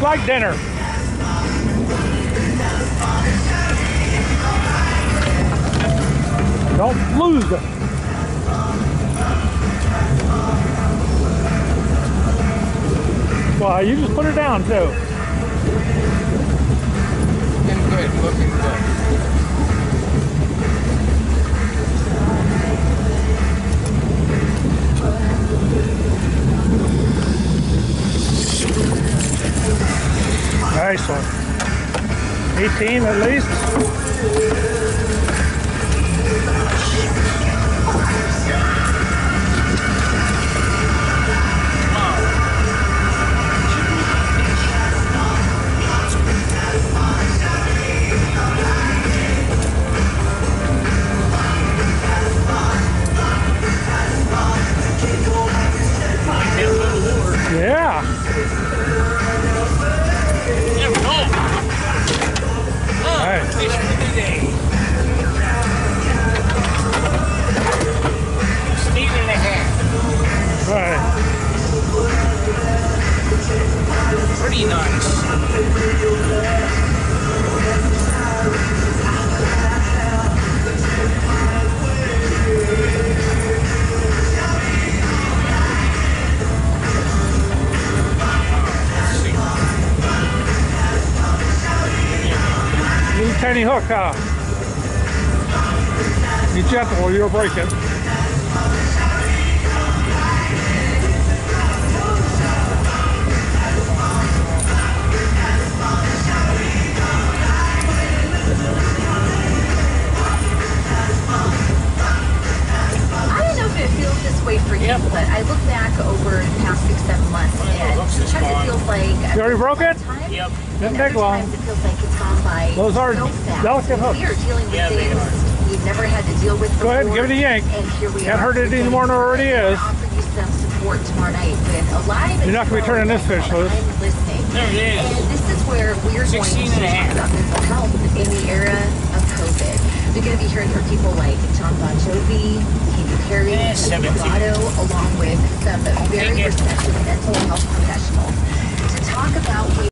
It's like dinner. Don't lose it. Well, you just put her down too. Looking good, looking good. Nice one. 18 at least. Yeah. Right. Fish for the day. 16.5. Right. Pretty nice. Little tiny hook, huh? Be gentle or you'll break it. Way for you, but I look back over the past 6-7 months, and sometimes it feels like you already broke it? Yep. Didn't take long. It feels like it's gone by. Those are so fast. delicate hooks. We are dealing with things we've never had to deal with before. Go ahead and give it a yank. And here we Can't are. hurt it any more than it already is. Offer you some support tomorrow night with a live. You're not going to be turning this fish loose. I'm listening. There it is. And this is where we're going to talk about mental health in the era of COVID. We're going to be hearing from people like John Bon Jovi, Katy Perry, Colorado, along with some very respected mental health professionals to talk about ways